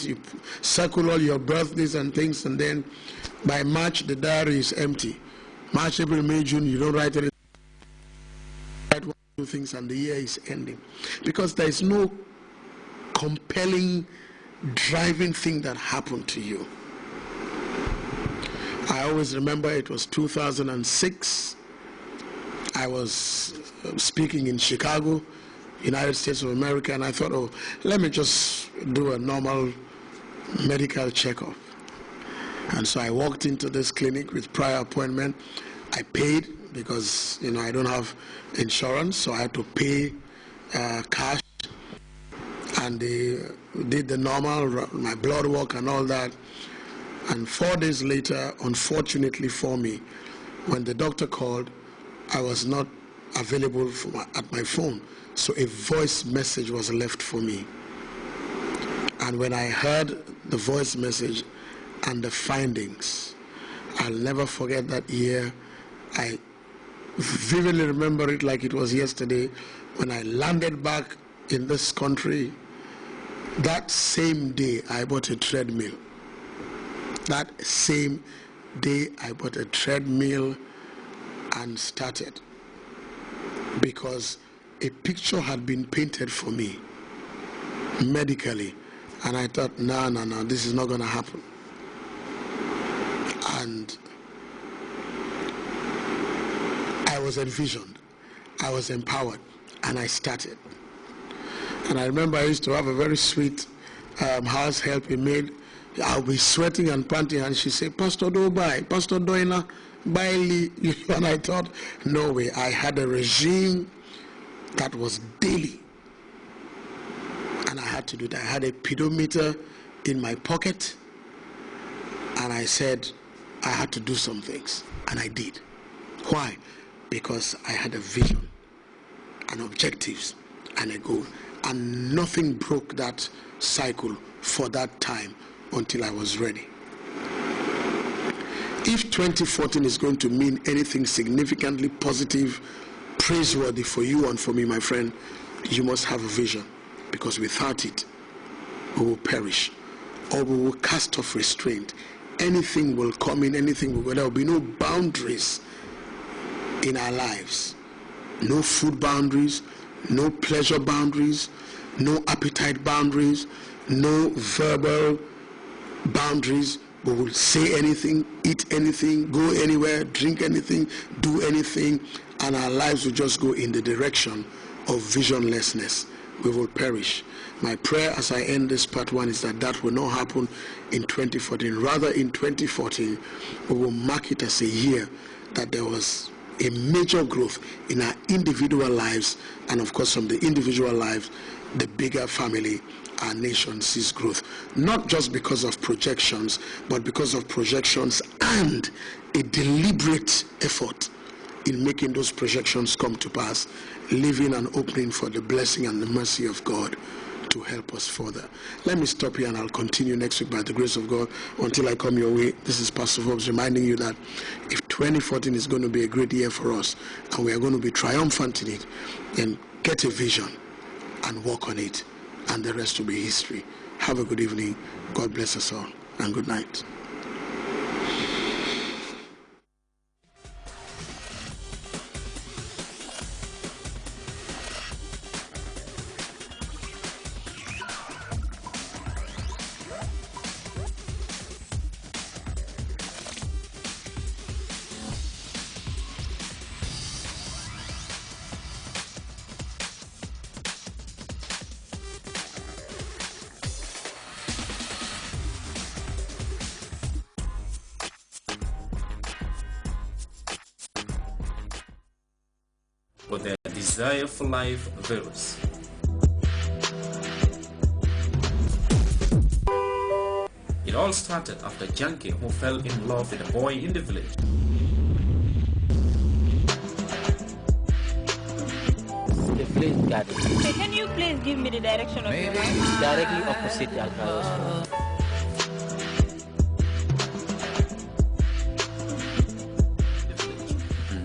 you circle all your birthdays and things, and then by March the diary is empty. March, April, May, June, you don't write anything. Write one, two things, and the year is ending. Because there is no compelling, driving thing that happened to you. I always remember it was 2006. I was speaking in Chicago, United States of America, and I thought, oh, let me just do a normal medical checkup. And so I walked into this clinic with prior appointment. I paid because, I don't have insurance, so I had to pay cash. And they did the normal, my blood work and all that. And 4 days later, unfortunately for me, when the doctor called, I was not available at my phone. So a voice message was left for me. And when I heard the voice message and the findings, I'll never forget that year. I vividly remember it like it was yesterday. When I landed back in this country, that same day I bought a treadmill. That same day I bought a treadmill and started, because a picture had been painted for me medically, and I thought, no, this is not going to happen. And I was envisioned, I was empowered, and I started. And I remember I used to have a very sweet house help in maid. I'll be sweating and panting, and she said, Pastor, do buy, Pastor Doina, buy Lee. And I thought, no way. I had a regime that was daily, and I had to do that. I had a pedometer in my pocket, and I said I had to do some things, and I did. Why? Because I had a vision and objectives and a goal, and nothing broke that cycle for that time until I was ready. If 2014 is going to mean anything significantly positive, praiseworthy for you and for me, my friend, you must have a vision, because without it, we will perish, or we will cast off restraint. Anything will come in, anything will go. There will be no boundaries in our lives. No food boundaries, no pleasure boundaries, no appetite boundaries, no verbal boundaries. We will say anything, eat anything, go anywhere, drink anything, do anything, and our lives will just go in the direction of visionlessness. We will perish. My prayer as I end this part one is that that will not happen in 2014. Rather, in 2014, we will mark it as a year that there was a major growth in our individual lives, and of course from the individual lives, the bigger family, our nation sees growth. Not just because of projections, but because of projections and a deliberate effort in making those projections come to pass, leaving an opening for the blessing and the mercy of God to help us further. Let me stop here, and I'll continue next week by the grace of God until I come your way. This is Pastor Forbes reminding you that if 2014 is going to be a great year for us and we are going to be triumphant in it, then get a vision and work on it, and the rest will be history. Have a good evening. God bless us all, and good night. For their desire for life varies. It all started after Junkie, who fell in love with a boy in the village. The village garden. Okay, can you please give me the direction of your house? It's directly opposite the Alcaraz.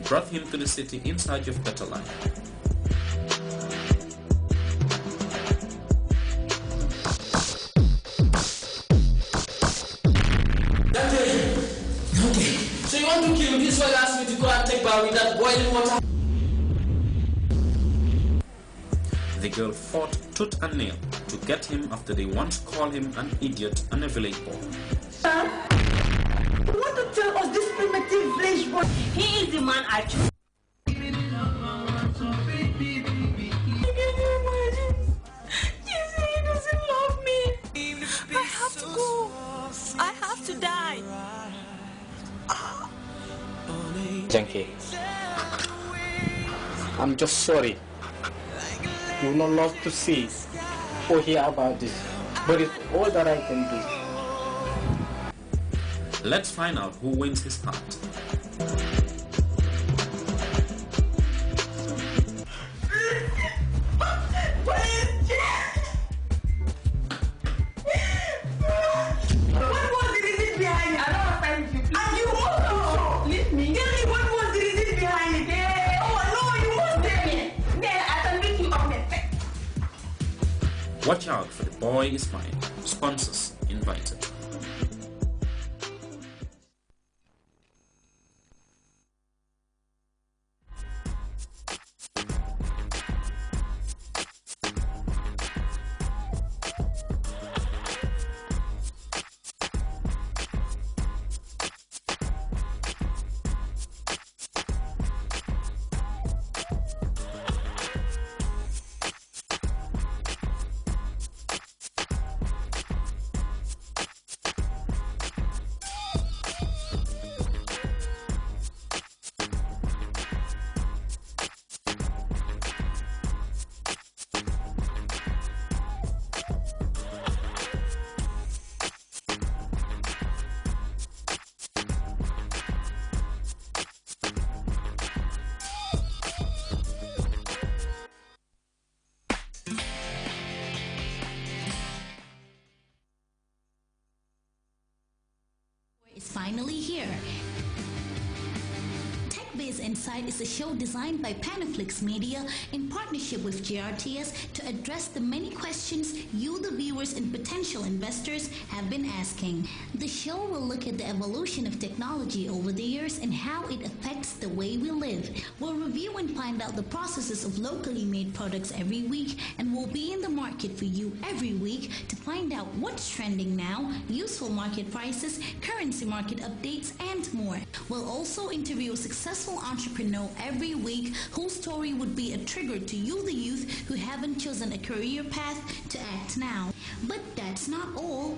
Brought him to the city in search of better life. kill him. This is why he asked me to go and take bath with that boiling water. The girl fought tooth and nail to get him after they once called him an idiot and a village boy. Sir, you want to tell us this primitive village boy? He is the man I choose. He doesn't love me. I have to go. I have to die. Junkie, I'm just sorry. You will not love to see or hear about this, but it's all that I can do. Let's find out who wins his heart. Watch out for The Boy Is Mine. Sponsors invited. Is finally here. TechBiz Inside is a show designed by Panaflix Media in partnership with Grts to address the many questions you, the viewers and potential investors, have been asking. The show will look at the evolution of technology over the years and how it affects the way we live. We'll review and find out the processes of locally made products every week, and we'll be in the market for you every week to find out what's trending now, useful market prices, currency market updates, and more. We'll also interview a successful entrepreneur every week whose story would be a trigger to you, the youth who haven't chosen a career path, to act now. But that's not all.